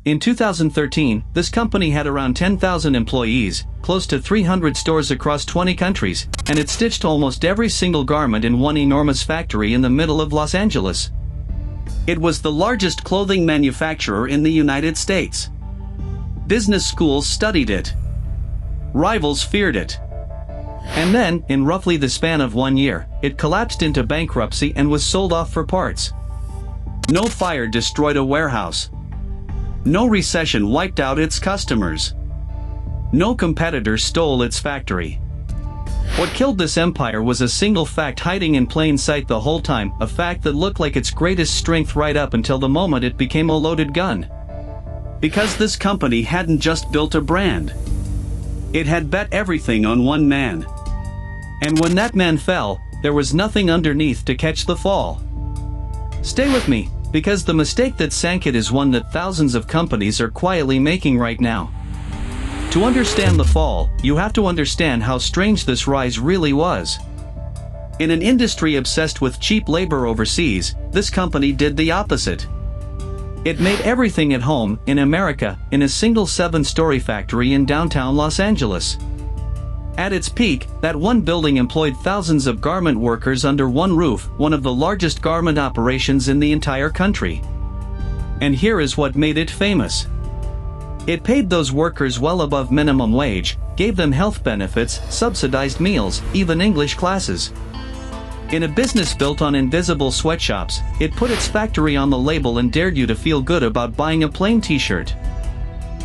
In 2013, this company had around 10,000 employees, close to 300 stores across 20 countries, and it stitched almost every single garment in one enormous factory in the middle of Los Angeles. It was the largest clothing manufacturer in the United States. Business schools studied it. Rivals feared it. And then, in roughly the span of 1 year, it collapsed into bankruptcy and was sold off for parts. No fire destroyed a warehouse. No recession wiped out its customers. No competitor stole its factory. What killed this empire was a single fact hiding in plain sight the whole time, a fact that looked like its greatest strength right up until the moment it became a loaded gun. Because this company hadn't just built a brand. It had bet everything on one man. And when that man fell, there was nothing underneath to catch the fall. Stay with me, because the mistake that sank it is one that thousands of companies are quietly making right now. To understand the fall, you have to understand how strange this rise really was. In an industry obsessed with cheap labor overseas, this company did the opposite. It made everything at home, in America, in a single 7-story factory in downtown Los Angeles. At its peak, that one building employed thousands of garment workers under one roof, one of the largest garment operations in the entire country. And here is what made it famous. It paid those workers well above minimum wage, gave them health benefits, subsidized meals, even English classes. In a business built on invisible sweatshops, it put its factory on the label and dared you to feel good about buying a plain t-shirt.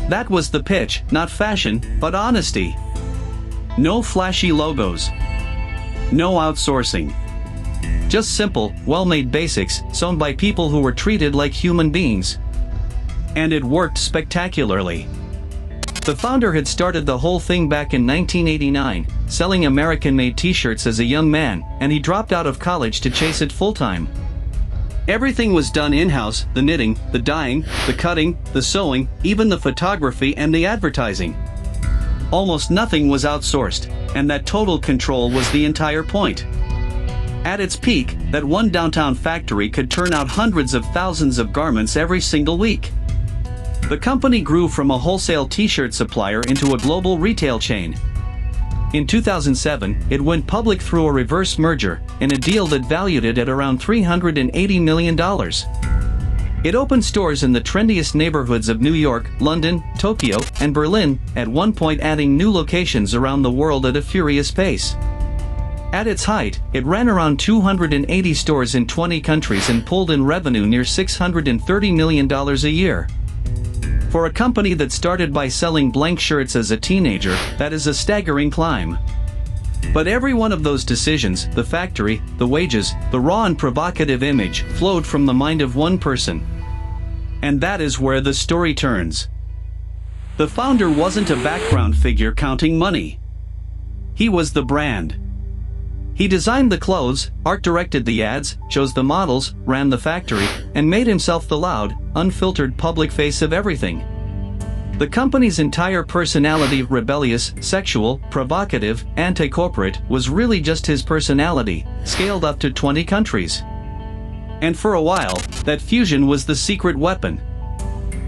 That was the pitch, not fashion, but honesty. No flashy logos. No outsourcing. Just simple, well-made basics, sewn by people who were treated like human beings. And it worked spectacularly. The founder had started the whole thing back in 1989, selling American-made t-shirts as a young man, and he dropped out of college to chase it full-time. Everything was done in-house: the knitting, the dyeing, the cutting, the sewing, even the photography and the advertising. Almost nothing was outsourced, and that total control was the entire point. At its peak, that one downtown factory could turn out hundreds of thousands of garments every single week. The company grew from a wholesale t-shirt supplier into a global retail chain. In 2007, it went public through a reverse merger, in a deal that valued it at around $380 million. It opened stores in the trendiest neighborhoods of New York, London, Tokyo, and Berlin, at one point adding new locations around the world at a furious pace. At its height, it ran around 280 stores in 20 countries and pulled in revenue near $630 million a year. For a company that started by selling blank shirts as a teenager, that is a staggering climb. But every one of those decisions, the factory, the wages, the raw and provocative image, flowed from the mind of one person. And that is where the story turns. The founder wasn't a background figure counting money. He was the brand. He designed the clothes, art-directed the ads, chose the models, ran the factory, and made himself the loud, unfiltered public face of everything. The company's entire personality, rebellious, sexual, provocative, anti-corporate, was really just his personality, scaled up to 20 countries. And for a while, that fusion was the secret weapon.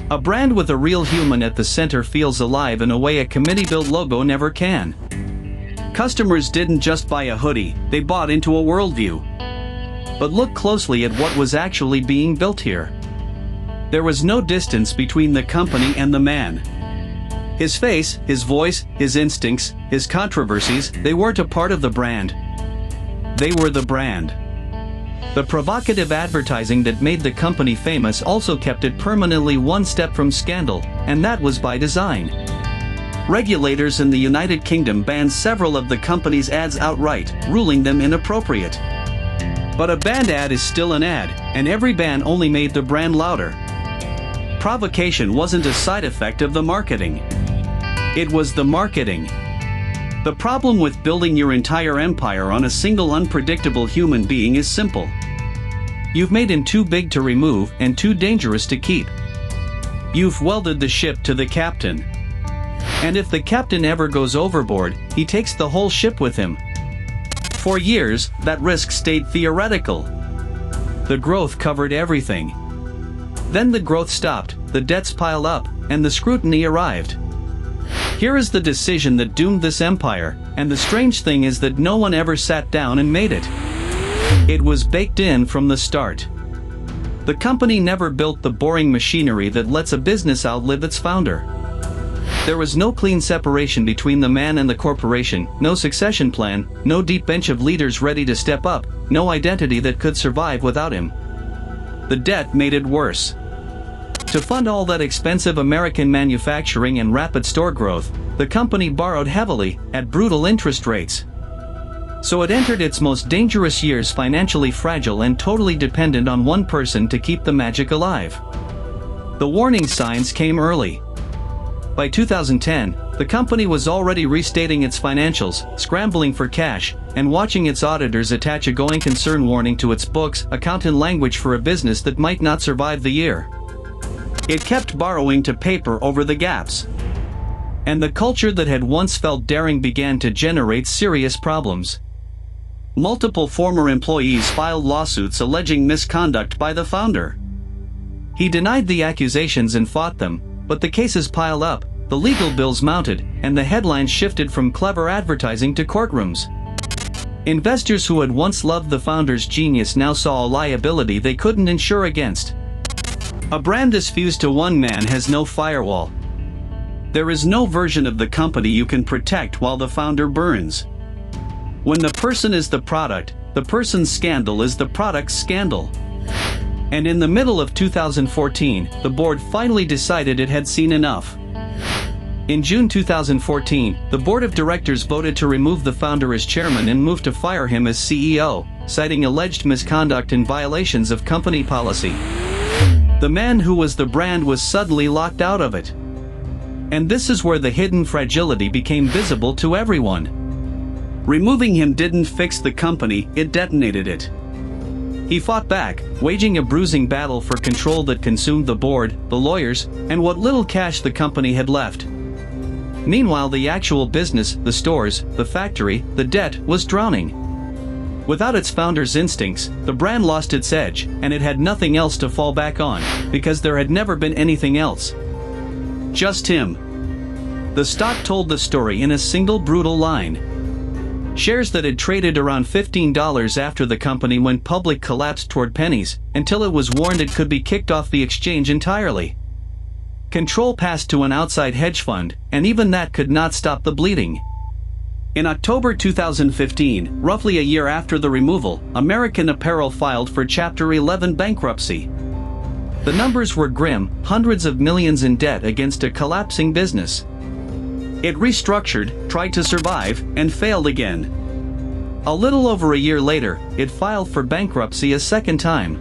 A brand with a real human at the center feels alive in a way a committee-built logo never can. Customers didn't just buy a hoodie, they bought into a worldview. But look closely at what was actually being built here. There was no distance between the company and the man. His face, his voice, his instincts, his controversies, they weren't a part of the brand. They were the brand. The provocative advertising that made the company famous also kept it permanently one step from scandal, and that was by design. Regulators in the United Kingdom banned several of the company's ads outright, ruling them inappropriate. But a banned ad is still an ad, and every ban only made the brand louder. Provocation wasn't a side effect of the marketing. It was the marketing. The problem with building your entire empire on a single unpredictable human being is simple. You've made him too big to remove and too dangerous to keep. You've welded the ship to the captain. And if the captain ever goes overboard, he takes the whole ship with him. For years, that risk stayed theoretical. The growth covered everything. Then the growth stopped, the debts piled up, and the scrutiny arrived. Here is the decision that doomed this empire, and the strange thing is that no one ever sat down and made it. It was baked in from the start. The company never built the boring machinery that lets a business outlive its founder. There was no clean separation between the man and the corporation, no succession plan, no deep bench of leaders ready to step up, no identity that could survive without him. The debt made it worse. To fund all that expensive American manufacturing and rapid store growth, the company borrowed heavily, at brutal interest rates. So it entered its most dangerous years financially fragile and totally dependent on one person to keep the magic alive. The warning signs came early. By 2010, the company was already restating its financials, scrambling for cash, and watching its auditors attach a going concern warning to its books, accountant language for a business that might not survive the year. It kept borrowing to paper over the gaps. And the culture that had once felt daring began to generate serious problems. Multiple former employees filed lawsuits alleging misconduct by the founder. He denied the accusations and fought them, but the cases piled up, the legal bills mounted, and the headlines shifted from clever advertising to courtrooms. Investors who had once loved the founder's genius now saw a liability they couldn't insure against. A brand is fused to one man has no firewall. There is no version of the company you can protect while the founder burns. When the person is the product, the person's scandal is the product's scandal. And in the middle of 2014, the board finally decided it had seen enough. In June 2014, the board of directors voted to remove the founder as chairman and move to fire him as CEO, citing alleged misconduct and violations of company policy. The man who was the brand was suddenly locked out of it. And this is where the hidden fragility became visible to everyone. Removing him didn't fix the company, it detonated it. He fought back, waging a bruising battle for control that consumed the board, the lawyers, and what little cash the company had left. Meanwhile, the actual business, the stores, the factory, the debt, was drowning. Without its founder's instincts, the brand lost its edge, and it had nothing else to fall back on, because there had never been anything else. Just him. The stock told the story in a single brutal line. Shares that had traded around $15 after the company went public collapsed toward pennies, until it was warned it could be kicked off the exchange entirely. Control passed to an outside hedge fund, and even that could not stop the bleeding. In October 2015, roughly a year after the removal, American Apparel filed for Chapter 11 bankruptcy. The numbers were grim, hundreds of millions in debt against a collapsing business. It restructured, tried to survive, and failed again. A little over a year later, it filed for bankruptcy a second time.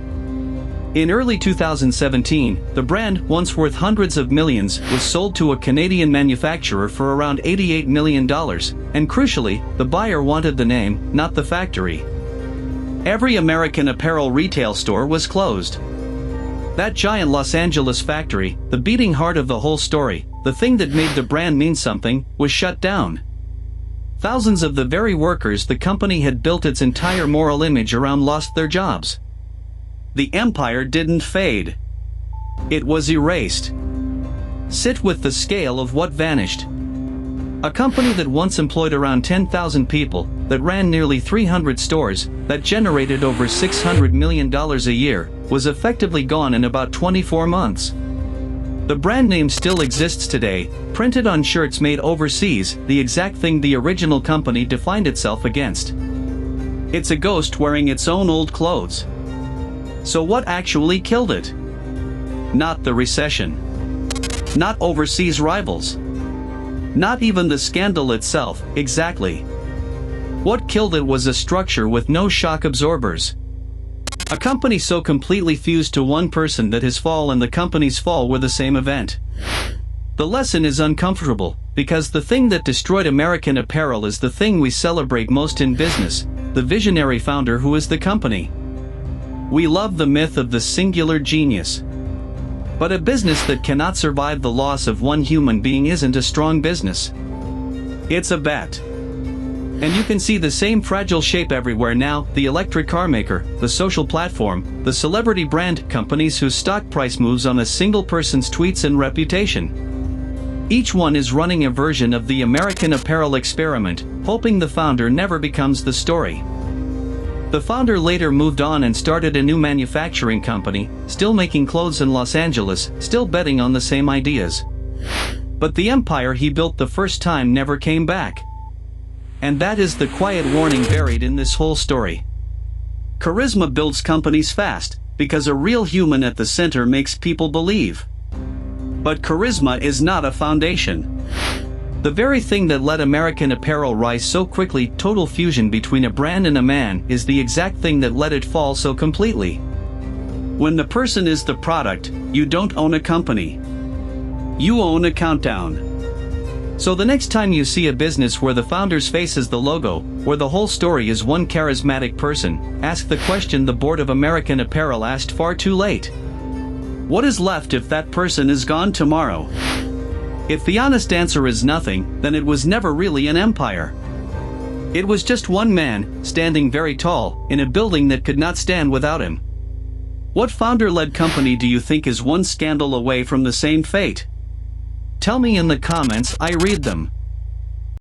In early 2017, the brand, once worth hundreds of millions, was sold to a Canadian manufacturer for around $88 million, and crucially, the buyer wanted the name, not the factory. Every American Apparel retail store was closed. That giant Los Angeles factory, the beating heart of the whole story, the thing that made the brand mean something, was shut down. Thousands of the very workers the company had built its entire moral image around lost their jobs. The empire didn't fade. It was erased. Sit with the scale of what vanished. A company that once employed around 10,000 people, that ran nearly 300 stores, that generated over $600 million a year, was effectively gone in about 24 months. The brand name still exists today, printed on shirts made overseas, the exact thing the original company defined itself against. It's a ghost wearing its own old clothes. So what actually killed it? Not the recession. Not overseas rivals. Not even the scandal itself, exactly. What killed it was a structure with no shock absorbers. A company so completely fused to one person that his fall and the company's fall were the same event. The lesson is uncomfortable, because the thing that destroyed American Apparel is the thing we celebrate most in business, the visionary founder who is the company. We love the myth of the singular genius. But a business that cannot survive the loss of one human being isn't a strong business. It's a bet. And you can see the same fragile shape everywhere now: the electric car maker, the social platform, the celebrity brand companies whose stock price moves on a single person's tweets and reputation. Each one is running a version of the American Apparel experiment, hoping the founder never becomes the story. The founder later moved on and started a new manufacturing company, still making clothes in Los Angeles, still betting on the same ideas. But the empire he built the first time never came back. And that is the quiet warning buried in this whole story. Charisma builds companies fast, because a real human at the center makes people believe. But charisma is not a foundation. The very thing that let American Apparel rise so quickly, total fusion between a brand and a man, is the exact thing that let it fall so completely. When the person is the product, you don't own a company. You own a countdown. So the next time you see a business where the founder's face is the logo, where the whole story is one charismatic person, ask the question the board of American Apparel asked far too late. What is left if that person is gone tomorrow? If the honest answer is nothing, then it was never really an empire. It was just one man, standing very tall, in a building that could not stand without him. What founder-led company do you think is one scandal away from the same fate? Tell me in the comments, I read them.